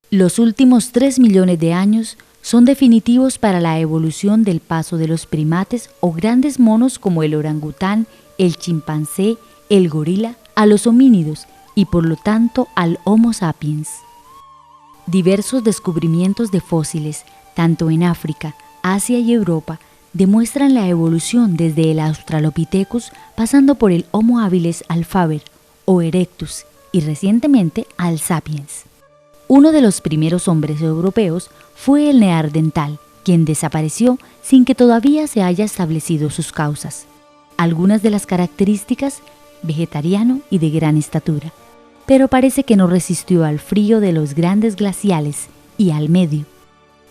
Los últimos 3 millones de años son definitivos para la evolución del paso de los primates o grandes monos como el orangután, el chimpancé, el gorila, a los homínidos y por lo tanto al Homo sapiens. Diversos descubrimientos de fósiles, tanto en África, Asia y Europa, demuestran la evolución desde el Australopithecus pasando por el Homo habilis al Faber o Erectus y recientemente al Sapiens. Uno de los primeros hombres europeos fue el neandertal, quien desapareció sin que todavía se haya establecido sus causas. Algunas de las características: vegetariano y de gran estatura, pero parece que no resistió al frío de los grandes glaciales y al medio.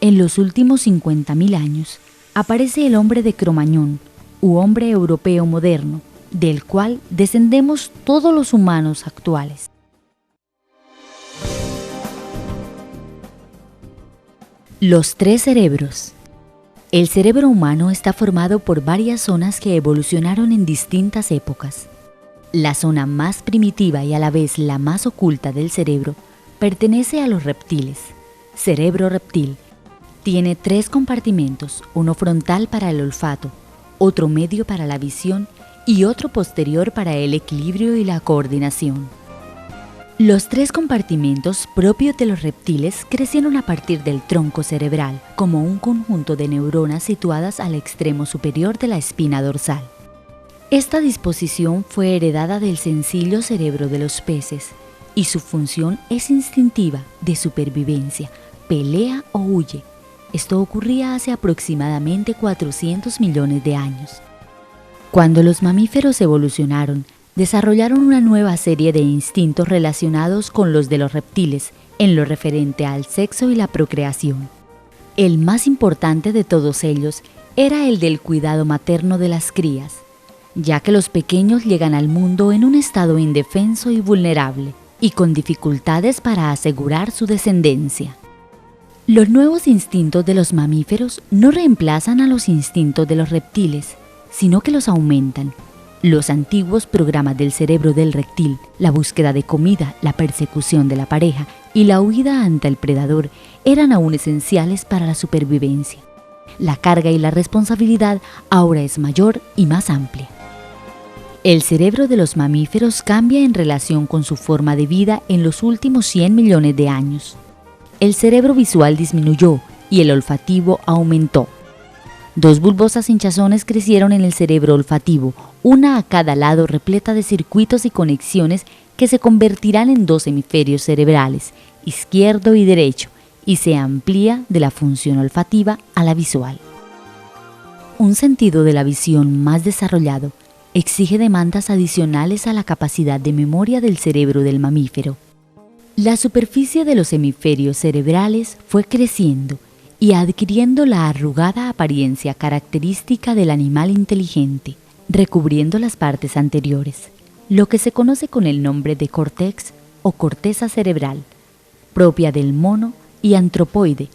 En los últimos 50.000 años aparece el hombre de Cromañón, u hombre europeo moderno, del cual descendemos todos los humanos actuales. Los 3 cerebros. El cerebro humano está formado por varias zonas que evolucionaron en distintas épocas. La zona más primitiva y a la vez la más oculta del cerebro pertenece a los reptiles. Cerebro reptil. Tiene 3 compartimentos, uno frontal para el olfato, otro medio para la visión y otro posterior para el equilibrio y la coordinación. Los 3 compartimentos propios de los reptiles crecieron a partir del tronco cerebral, como un conjunto de neuronas situadas al extremo superior de la espina dorsal. Esta disposición fue heredada del sencillo cerebro de los peces, y su función es instintiva, de supervivencia, pelea o huye. Esto ocurría hace aproximadamente 400 millones de años. Cuando los mamíferos evolucionaron, desarrollaron una nueva serie de instintos relacionados con los de los reptiles en lo referente al sexo y la procreación. El más importante de todos ellos era el del cuidado materno de las crías, ya que los pequeños llegan al mundo en un estado indefenso y vulnerable, y con dificultades para asegurar su descendencia. Los nuevos instintos de los mamíferos no reemplazan a los instintos de los reptiles, sino que los aumentan. Los antiguos programas del cerebro del reptil, la búsqueda de comida, la persecución de la pareja y la huida ante el predador, eran aún esenciales para la supervivencia. La carga y la responsabilidad ahora es mayor y más amplia. El cerebro de los mamíferos cambia en relación con su forma de vida en los últimos 100 millones de años. El cerebro visual disminuyó y el olfativo aumentó. 2 bulbosas hinchazones crecieron en el cerebro olfativo, una a cada lado repleta de circuitos y conexiones que se convertirán en 2 hemisferios cerebrales, izquierdo y derecho, y se amplía de la función olfativa a la visual. Un sentido de la visión más desarrollado exige demandas adicionales a la capacidad de memoria del cerebro del mamífero. La superficie de los hemisferios cerebrales fue creciendo y adquiriendo la arrugada apariencia característica del animal inteligente, recubriendo las partes anteriores, lo que se conoce con el nombre de córtex o corteza cerebral, propia del mono y antropoide,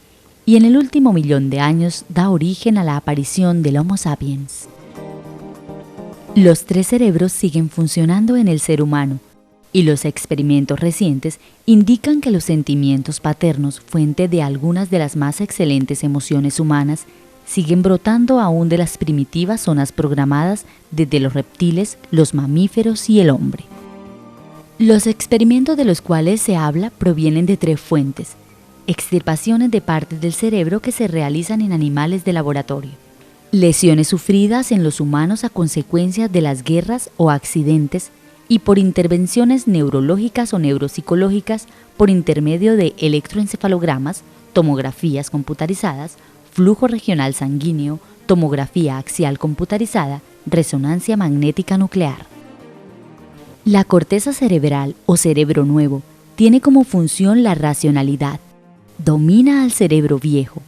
y en el último millón de años da origen a la aparición del Homo sapiens. Los 3 cerebros siguen funcionando en el ser humano, y los experimentos recientes indican que los sentimientos paternos, fuente de algunas de las más excelentes emociones humanas, siguen brotando aún de las primitivas zonas programadas desde los reptiles, los mamíferos y el hombre. Los experimentos de los cuales se habla provienen de 3 fuentes: extirpaciones de partes del cerebro que se realizan en animales de laboratorio, lesiones sufridas en los humanos a consecuencia de las guerras o accidentes, y por intervenciones neurológicas o neuropsicológicas por intermedio de electroencefalogramas, tomografías computarizadas, flujo regional sanguíneo, tomografía axial computarizada, resonancia magnética nuclear. La corteza cerebral o cerebro nuevo tiene como función la racionalidad. Domina al cerebro viejo.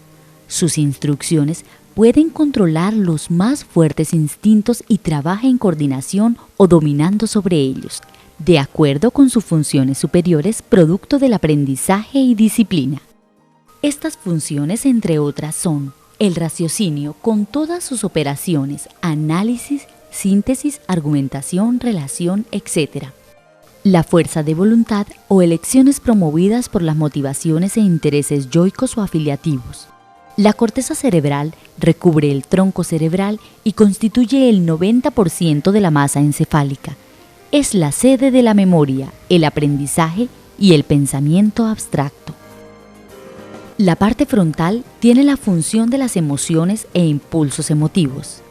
Sus instrucciones pueden controlar los más fuertes instintos y trabaja en coordinación o dominando sobre ellos, de acuerdo con sus funciones superiores producto del aprendizaje y disciplina. Estas funciones, entre otras, son el raciocinio con todas sus operaciones, análisis, síntesis, argumentación, relación, etc. la fuerza de voluntad o elecciones promovidas por las motivaciones e intereses yoicos o afiliativos. La corteza cerebral recubre el tronco cerebral y constituye el 90% de la masa encefálica. Es la sede de la memoria, el aprendizaje y el pensamiento abstracto. La parte frontal tiene la función de las emociones e impulsos emotivos.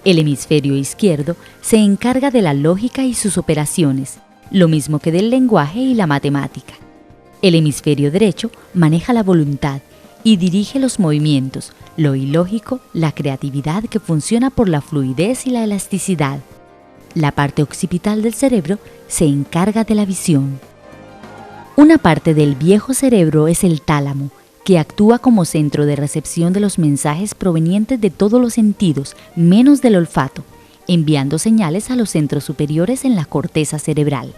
El hemisferio izquierdo se encarga de la lógica y sus operaciones, lo mismo que del lenguaje y la matemática. El hemisferio derecho maneja la voluntad y dirige los movimientos, lo ilógico, la creatividad que funciona por la fluidez y la elasticidad. La parte occipital del cerebro se encarga de la visión. Una parte del viejo cerebro es el tálamo, que actúa como centro de recepción de los mensajes provenientes de todos los sentidos, menos del olfato, enviando señales a los centros superiores en la corteza cerebral.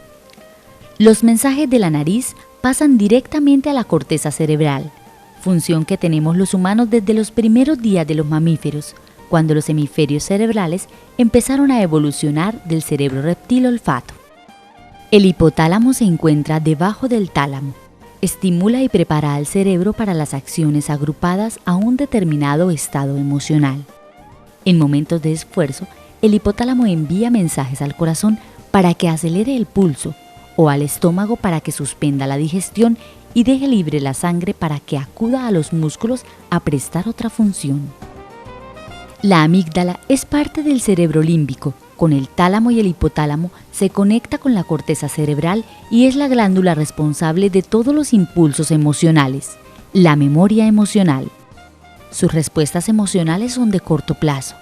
Los mensajes de la nariz pasan directamente a la corteza cerebral, función que tenemos los humanos desde los primeros días de los mamíferos, cuando los hemisferios cerebrales empezaron a evolucionar del cerebro reptil olfato. El hipotálamo se encuentra debajo del tálamo. Estimula y prepara al cerebro para las acciones agrupadas a un determinado estado emocional. En momentos de esfuerzo, el hipotálamo envía mensajes al corazón para que acelere el pulso o al estómago para que suspenda la digestión y deje libre la sangre para que acuda a los músculos a prestar otra función. La amígdala es parte del cerebro límbico. Con el tálamo y el hipotálamo se conecta con la corteza cerebral y es la glándula responsable de todos los impulsos emocionales, la memoria emocional. Sus respuestas emocionales son de corto plazo,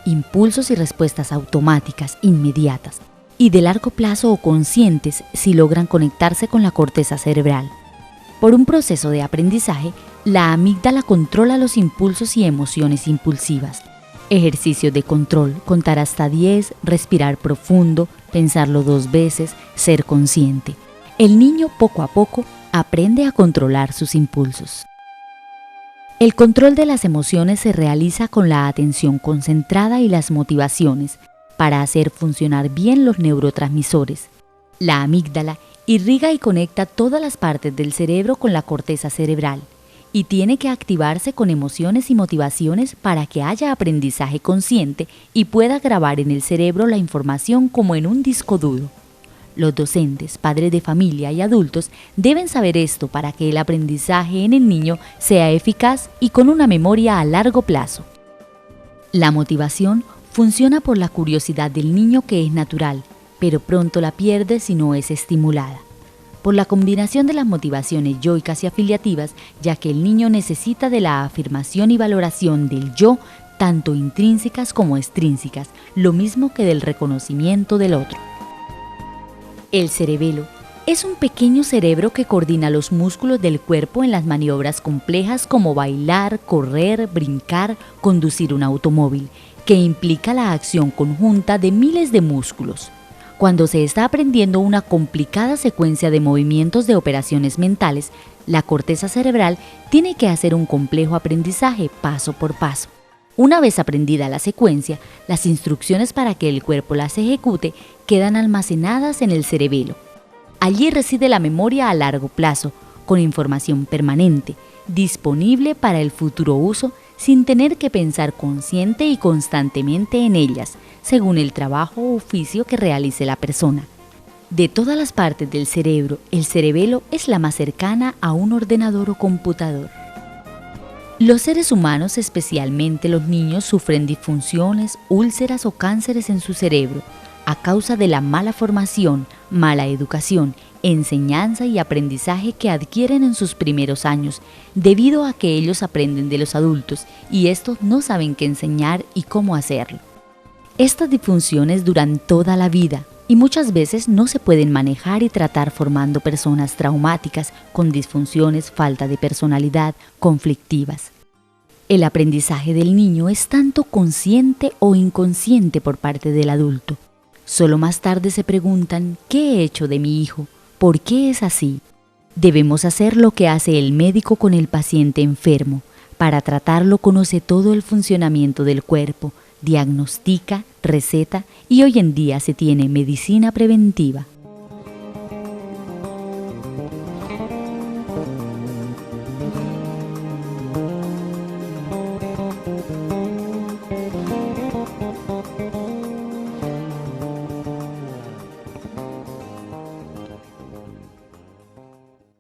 impulsos y respuestas automáticas, inmediatas, y de largo plazo o conscientes si logran conectarse con la corteza cerebral. Por un proceso de aprendizaje, la amígdala controla los impulsos y emociones impulsivas. Ejercicios de control, contar hasta 10, respirar profundo, pensarlo 2 veces, ser consciente. El niño poco a poco aprende a controlar sus impulsos. El control de las emociones se realiza con la atención concentrada y las motivaciones para hacer funcionar bien los neurotransmisores. La amígdala irriga y conecta todas las partes del cerebro con la corteza cerebral y tiene que activarse con emociones y motivaciones para que haya aprendizaje consciente y pueda grabar en el cerebro la información como en un disco duro. Los docentes, padres de familia y adultos deben saber esto para que el aprendizaje en el niño sea eficaz y con una memoria a largo plazo. La motivación funciona por la curiosidad del niño, que es natural, pero pronto la pierde si no es estimulada. Por la combinación de las motivaciones yoicas y afiliativas, ya que el niño necesita de la afirmación y valoración del yo, tanto intrínsecas como extrínsecas, lo mismo que del reconocimiento del otro. El cerebelo es un pequeño cerebro que coordina los músculos del cuerpo en las maniobras complejas como bailar, correr, brincar, conducir un automóvil, que implica la acción conjunta de miles de músculos. Cuando se está aprendiendo una complicada secuencia de movimientos de operaciones mentales, la corteza cerebral tiene que hacer un complejo aprendizaje paso por paso. Una vez aprendida la secuencia, las instrucciones para que el cuerpo las ejecute quedan almacenadas en el cerebelo. Allí reside la memoria a largo plazo, con información permanente, disponible para el futuro uso sin tener que pensar consciente y constantemente en ellas, según el trabajo o oficio que realice la persona. De todas las partes del cerebro, el cerebelo es la más cercana a un ordenador o computador. Los seres humanos, especialmente los niños, sufren disfunciones, úlceras o cánceres en su cerebro a causa de la mala formación, mala educación, enseñanza y aprendizaje que adquieren en sus primeros años, debido a que ellos aprenden de los adultos y estos no saben qué enseñar y cómo hacerlo. Estas disfunciones duran toda la vida y muchas veces no se pueden manejar y tratar, formando personas traumáticas con disfunciones, falta de personalidad, conflictivas. El aprendizaje del niño es tanto consciente o inconsciente por parte del adulto. Solo más tarde se preguntan: ¿qué he hecho de mi hijo? ¿Por qué es así? Debemos hacer lo que hace el médico con el paciente enfermo. Para tratarlo conoce todo el funcionamiento del cuerpo, diagnostica, receta y hoy en día se tiene medicina preventiva.